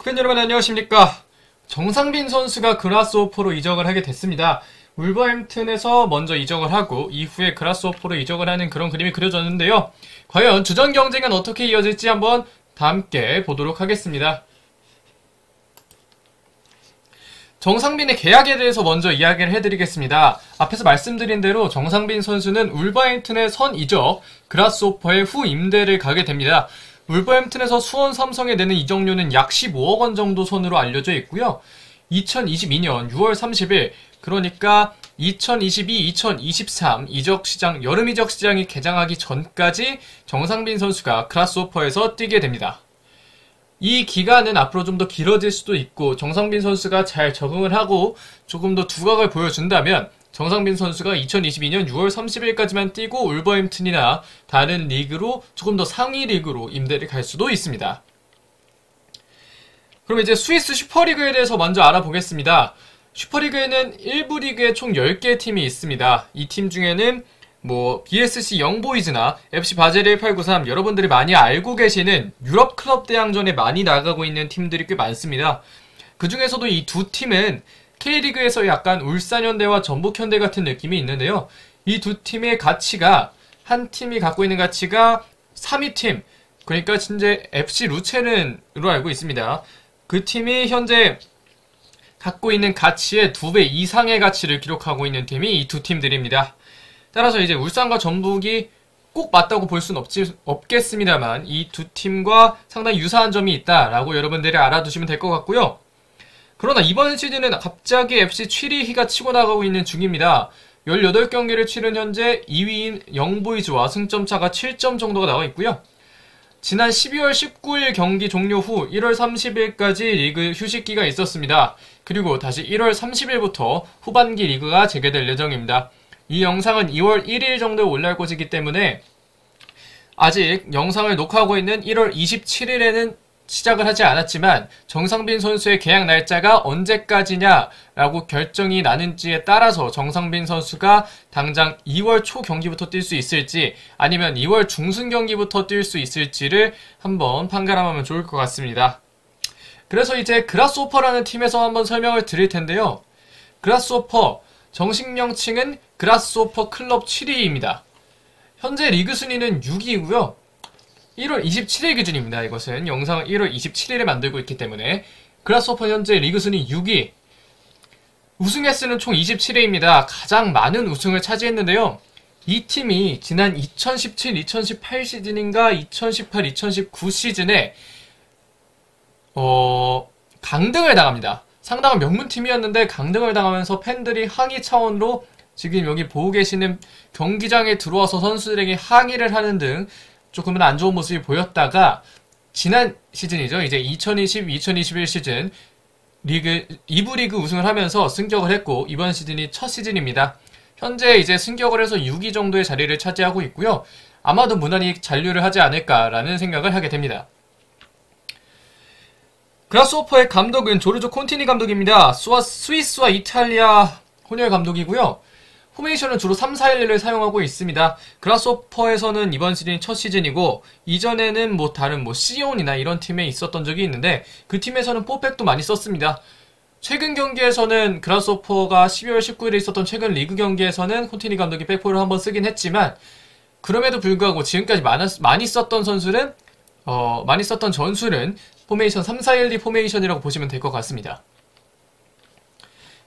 팬 여러분 안녕하십니까. 정상빈 선수가 그라스호퍼로 이적을 하게 됐습니다. 울버햄튼에서 먼저 이적을 하고 이후에 그라스호퍼로 이적을 하는 그런 그림이 그려졌는데요. 과연 주전 경쟁은 어떻게 이어질지 한번 다 함께 보도록 하겠습니다. 정상빈의 계약에 대해서 먼저 이야기를 해드리겠습니다. 앞에서 말씀드린 대로 정상빈 선수는 울버햄튼의 선 이적, 그라스호퍼의 후 임대를 가게 됩니다. 울버햄튼에서 수원 삼성에 내는 이적료는 약 15억 원 정도 선으로 알려져 있고요. 2022년 6월 30일, 그러니까 2022-2023 이적시장, 여름 이적시장이 개장하기 전까지 정상빈 선수가 그라스호퍼에서 뛰게 됩니다. 이 기간은 앞으로 좀 더 길어질 수도 있고 정상빈 선수가 잘 적응을 하고 조금 더 두각을 보여준다면 정상빈 선수가 2022년 6월 30일까지만 뛰고 울버햄튼이나 다른 리그로 조금 더 상위 리그로 임대를 갈 수도 있습니다. 그럼 이제 스위스 슈퍼리그에 대해서 먼저 알아보겠습니다. 슈퍼리그에는 1부 리그에 총 10개의 팀이 있습니다. 이 팀 중에는 BSC 영보이즈나 FC 바젤 1893 여러분들이 많이 알고 계시는 유럽 클럽 대항전에 많이 나가고 있는 팀들이 꽤 많습니다. 그 중에서도 이 두 팀은 K리그에서 약간 울산현대와 전북현대 같은 느낌이 있는데요. 이 두 팀의 가치가, 한 팀이 갖고 있는 가치가 3위 팀, 그러니까 현재 FC 루체른으로 알고 있습니다. 그 팀이 현재 갖고 있는 가치의 2배 이상의 가치를 기록하고 있는 팀이 이 두 팀들입니다. 따라서 이제 울산과 전북이 꼭 맞다고 볼 수는 없겠습니다만 이 두 팀과 상당히 유사한 점이 있다라고 여러분들이 알아두시면 될 것 같고요. 그러나 이번 시즌은 갑자기 FC 취리히가 치고 나가고 있는 중입니다. 18경기를 치른 현재 2위인 영보이즈와 승점차가 7점 정도가 나와 있고요. 지난 12월 19일 경기 종료 후 1월 30일까지 리그 휴식기가 있었습니다. 그리고 다시 1월 30일부터 후반기 리그가 재개될 예정입니다. 이 영상은 2월 1일 정도에 올라올 것이기 때문에 아직 영상을 녹화하고 있는 1월 27일에는 시작을 하지 않았지만 정상빈 선수의 계약 날짜가 언제까지냐라고 결정이 나는지에 따라서 정상빈 선수가 당장 2월 초 경기부터 뛸 수 있을지 아니면 2월 중순 경기부터 뛸 수 있을지를 한번 판가름하면 좋을 것 같습니다. 그래서 이제 그라스호퍼라는 팀에서 한번 설명을 드릴 텐데요. 그라스호퍼 정식 명칭은 그라스호퍼 클럽 취리히입니다. 현재 리그 순위는 6위이고요. 1월 27일 기준입니다. 이것은 영상을 1월 27일에 만들고 있기 때문에 그라스호퍼 현재 리그 순위 6위, 우승 횟수는 총 27회입니다. 가장 많은 우승을 차지했는데요. 이 팀이 지난 2017-2018 시즌인가 2018-2019 시즌에 강등을 당합니다. 상당한 명문팀이었는데 강등을 당하면서 팬들이 항의 차원으로 지금 여기 보고 계시는 경기장에 들어와서 선수들에게 항의를 하는 등 조금은 안 좋은 모습이 보였다가 지난 시즌이죠. 이제 2020-2021 시즌 리그 2부 리그 우승을 하면서 승격을 했고 이번 시즌이 첫 시즌입니다. 현재 이제 승격을 해서 6위 정도의 자리를 차지하고 있고요. 아마도 무난히 잔류를 하지 않을까라는 생각을 하게 됩니다. 그라스호퍼의 감독은 조르조 콘티니 감독입니다. 스위스와 이탈리아 혼혈 감독이고요. 포메이션은 주로 3-4-1-1을 사용하고 있습니다. 그라스호퍼에서는 이번 시즌이 첫 시즌이고 이전에는 다른 시온이나 이런 팀에 있었던 적이 있는데 그 팀에서는 4백도 많이 썼습니다. 최근 경기에서는 그라스호퍼가 12월 19일에 있었던 최근 리그 경기에서는 콘티니 감독이 백포를 한번 쓰긴 했지만 그럼에도 불구하고 지금까지 많이 썼던 전술은 포메이션 3-4-1-2 포메이션이라고 보시면 될 것 같습니다.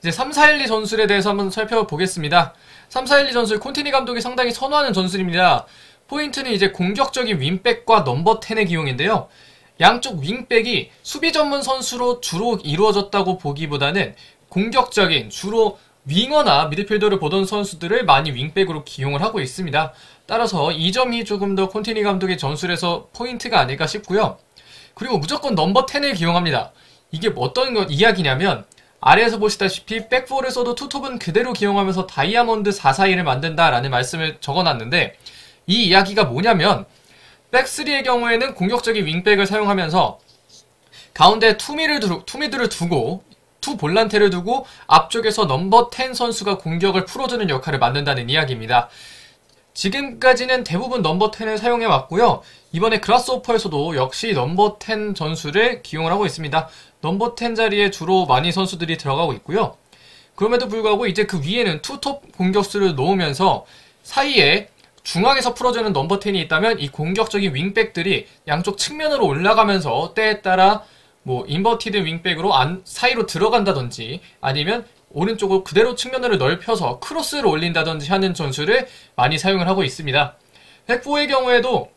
이제 3-4-1-2 전술에 대해서 한번 살펴보겠습니다. 3-4-1-2 전술 콘티니 감독이 상당히 선호하는 전술입니다. 포인트는 이제 공격적인 윙백과 넘버 10의 기용인데요. 양쪽 윙백이 수비 전문 선수로 주로 이루어졌다고 보기보다는 공격적인 주로 윙어나 미드필더를 보던 선수들을 많이 윙백으로 기용을 하고 있습니다. 따라서 이 점이 조금 더 콘티니 감독의 전술에서 포인트가 아닐까 싶고요. 그리고 무조건 넘버 10을 기용합니다. 이게 어떤 이야기냐면 아래에서 보시다시피 백포를 써도 투톱은 그대로 기용하면서 다이아몬드 4-4-1을 만든다라는 말씀을 적어놨는데 이 이야기가 뭐냐면 백3의 경우에는 공격적인 윙백을 사용하면서 가운데 투미드를 두고 투 볼란테를 두고 앞쪽에서 넘버 10 선수가 공격을 풀어주는 역할을 맡는다는 이야기입니다. 지금까지는 대부분 넘버 10을 사용해 왔고요. 이번에 그라스오퍼에서도 역시 넘버 10 전술을 기용을 하고 있습니다. 넘버 10 자리에 주로 많이 선수들이 들어가고 있고요. 그럼에도 불구하고 이제 그 위에는 투톱 공격수를 놓으면서 사이에 중앙에서 풀어주는 넘버 10이 있다면 이 공격적인 윙백들이 양쪽 측면으로 올라가면서 때에 따라 뭐 인버티드 윙백으로 사이로 들어간다든지 아니면 오른쪽으로 그대로 측면으로 넓혀서 크로스를 올린다든지 하는 전술을 많이 사용을 하고 있습니다. 백4의 경우에도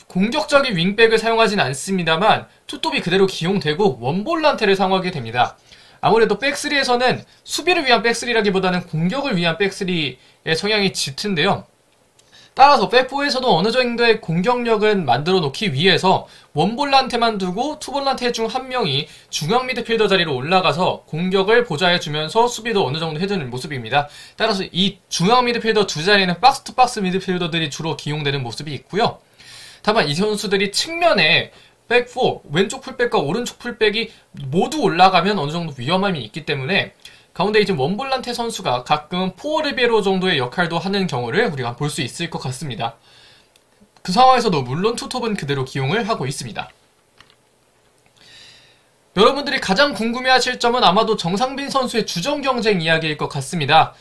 공격적인 윙백을 사용하진 않습니다만 투톱이 그대로 기용되고 원볼란테를 사용하게 됩니다. 아무래도 백3에서는 수비를 위한 백3라기보다는 공격을 위한 백3의 성향이 짙은데요. 따라서 백4에서도 어느 정도의 공격력은 만들어 놓기 위해서 원볼란테만 두고 투볼란테 중 한 명이 중앙 미드필더 자리로 올라가서 공격을 보좌해주면서 수비도 어느 정도 해주는 모습입니다. 따라서 이 중앙 미드필더 두 자리는 박스 투 박스 미드필더들이 주로 기용되는 모습이 있고요. 다만 이 선수들이 측면에 백4, 왼쪽 풀백과 오른쪽 풀백이 모두 올라가면 어느 정도 위험함이 있기 때문에 가운데 이제 원볼란테 선수가 가끔 포어리베로 정도의 역할도 하는 경우를 우리가 볼 수 있을 것 같습니다. 그 상황에서도 물론 투톱은 그대로 기용을 하고 있습니다. 여러분들이 가장 궁금해하실 점은 아마도 정상빈 선수의 주전 경쟁 이야기일 것 같습니다.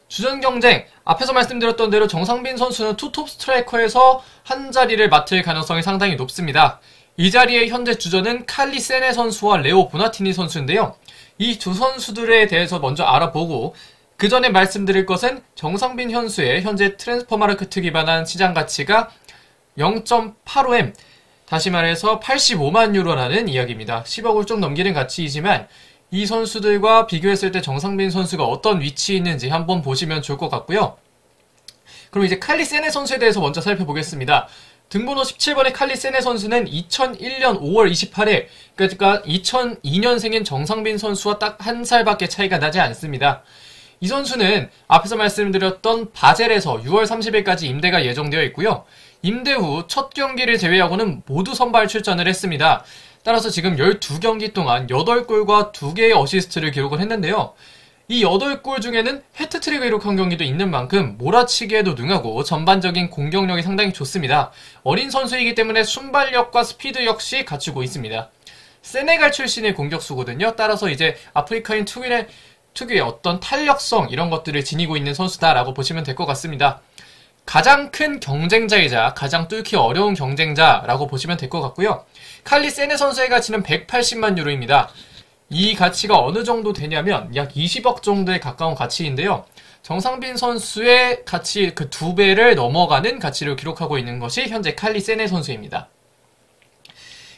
주전 경쟁, 앞에서 말씀드렸던 대로 정상빈 선수는 투톱 스트라이커에서 한 자리를 맡을 가능성이 상당히 높습니다. 이 자리의 현재 주전은 칼리 세네 선수와 레오 보나티니 선수인데요. 이 두 선수들에 대해서 먼저 알아보고 그 전에 말씀드릴 것은 정상빈 선수의 현재 트랜스퍼마르크트 기반한 시장 가치가 0.85M, 다시 말해서 85만 유로라는 이야기입니다. 10억을 좀 넘기는 가치이지만 이 선수들과 비교했을 때 정상빈 선수가 어떤 위치에 있는지 한번 보시면 좋을 것 같고요. 그럼 이제 칼리 세네 선수에 대해서 먼저 살펴보겠습니다. 등번호 17번의 칼리 세네 선수는 2001년 5월 28일, 그러니까 2002년생인 정상빈 선수와 딱 한 살밖에 차이가 나지 않습니다. 이 선수는 앞에서 말씀드렸던 바젤에서 6월 30일까지 임대가 예정되어 있고요. 임대 후 첫 경기를 제외하고는 모두 선발 출전을 했습니다. 따라서 지금 12경기 동안 8골과 2개의 어시스트를 기록을 했는데요. 이 8골 중에는 해트트릭을 기록한 경기도 있는 만큼 몰아치기에도 능하고 전반적인 공격력이 상당히 좋습니다. 어린 선수이기 때문에 순발력과 스피드 역시 갖추고 있습니다. 세네갈 출신의 공격수거든요. 따라서 이제 아프리카인 특유의 어떤 탄력성 이런 것들을 지니고 있는 선수다라고 보시면 될 것 같습니다. 가장 큰 경쟁자이자 가장 뚫기 어려운 경쟁자라고 보시면 될 것 같고요. 칼리 세네 선수의 가치는 180만 유로입니다. 이 가치가 어느 정도 되냐면 약 20억 정도에 가까운 가치인데요. 정상빈 선수의 가치 그 2배를 넘어가는 가치를 기록하고 있는 것이 현재 칼리 세네 선수입니다.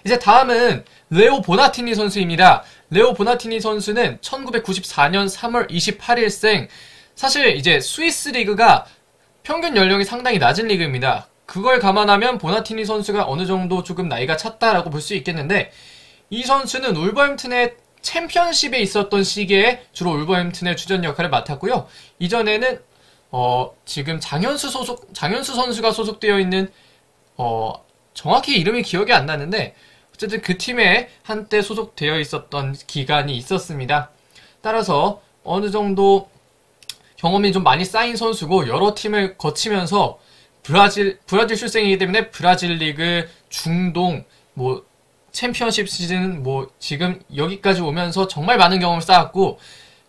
이제 다음은 레오 보나티니 선수입니다. 레오 보나티니 선수는 1994년 3월 28일생, 사실 이제 스위스 리그가 평균 연령이 상당히 낮은 리그입니다. 그걸 감안하면 보나티니 선수가 어느 정도 조금 나이가 찼다라고 볼 수 있겠는데, 이 선수는 울버햄튼의 챔피언십에 있었던 시기에 주로 울버햄튼의 주전 역할을 맡았고요. 이전에는 지금 장현수 선수가 소속되어 있는 정확히 이름이 기억이 안 나는데 어쨌든 그 팀에 한때 소속되어 있었던 기간이 있었습니다. 따라서 어느 정도 경험이 좀 많이 쌓인 선수고 여러 팀을 거치면서 브라질 출생이기 때문에 브라질 리그, 중동, 챔피언십 시즌 지금 여기까지 오면서 정말 많은 경험을 쌓았고,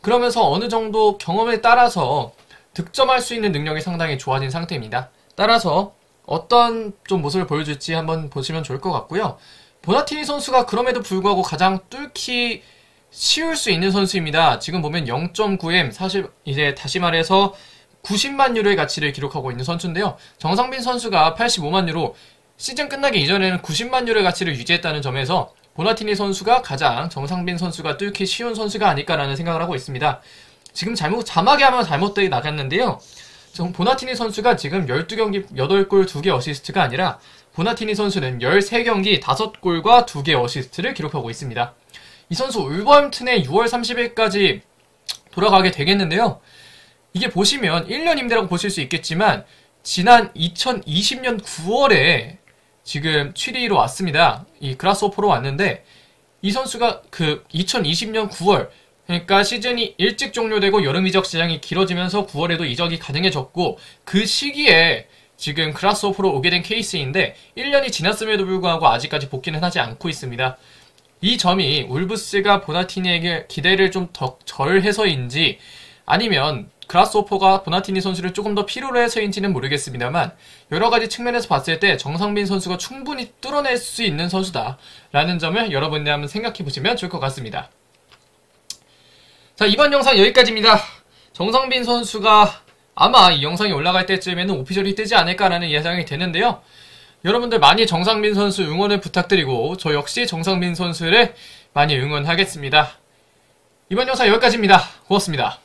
그러면서 어느 정도 경험에 따라서 득점할 수 있는 능력이 상당히 좋아진 상태입니다. 따라서 어떤 좀 모습을 보여줄지 한번 보시면 좋을 것 같고요. 보나티니 선수가 그럼에도 불구하고 가장 뚫기 쉬울 수 있는 선수입니다. 지금 보면 0.9M, 사실 이제 다시 말해서 90만 유로의 가치를 기록하고 있는 선수인데요. 정상빈 선수가 85만 유로, 시즌 끝나기 이전에는 90만 유로의 가치를 유지했다는 점에서 보나티니 선수가 가장 정상빈 선수가 뚫기 쉬운 선수가 아닐까라는 생각을 하고 있습니다. 지금 자막이 하면 잘못되게 나갔는데요. 보나티니 선수가 지금 12경기 8골 2개 어시스트가 아니라 보나티니 선수는 13경기 5골과 2개 어시스트를 기록하고 있습니다. 이 선수 울버햄튼에 6월 30일까지 돌아가게 되겠는데요. 이게 보시면 1년 임대라고 보실 수 있겠지만 지난 2020년 9월에 지금 7위로 왔습니다. 이 그라스호퍼로 왔는데 이 선수가 그 2020년 9월 그러니까 시즌이 일찍 종료되고 여름 이적 시장이 길어지면서 9월에도 이적이 가능해졌고 그 시기에 지금 그라스호퍼로 오게 된 케이스인데 1년이 지났음에도 불구하고 아직까지 복귀는 하지 않고 있습니다. 이 점이 울브스가 보나티니에게 기대를 좀 더 덜 해서인지 아니면 그라스호퍼가 보나티니 선수를 조금 더 필요로 해서인지는 모르겠습니다만 여러가지 측면에서 봤을 때 정상빈 선수가 충분히 뚫어낼 수 있는 선수다라는 점을 여러분이 한번 생각해보시면 좋을 것 같습니다. 자, 이번 영상 여기까지입니다. 정상빈 선수가 아마 이 영상이 올라갈 때쯤에는 오피셜이 뜨지 않을까라는 예상이 되는데요. 여러분들 많이 정상빈 선수 응원을 부탁드리고 저 역시 정상빈 선수를 많이 응원하겠습니다. 이번 영상 여기까지입니다. 고맙습니다.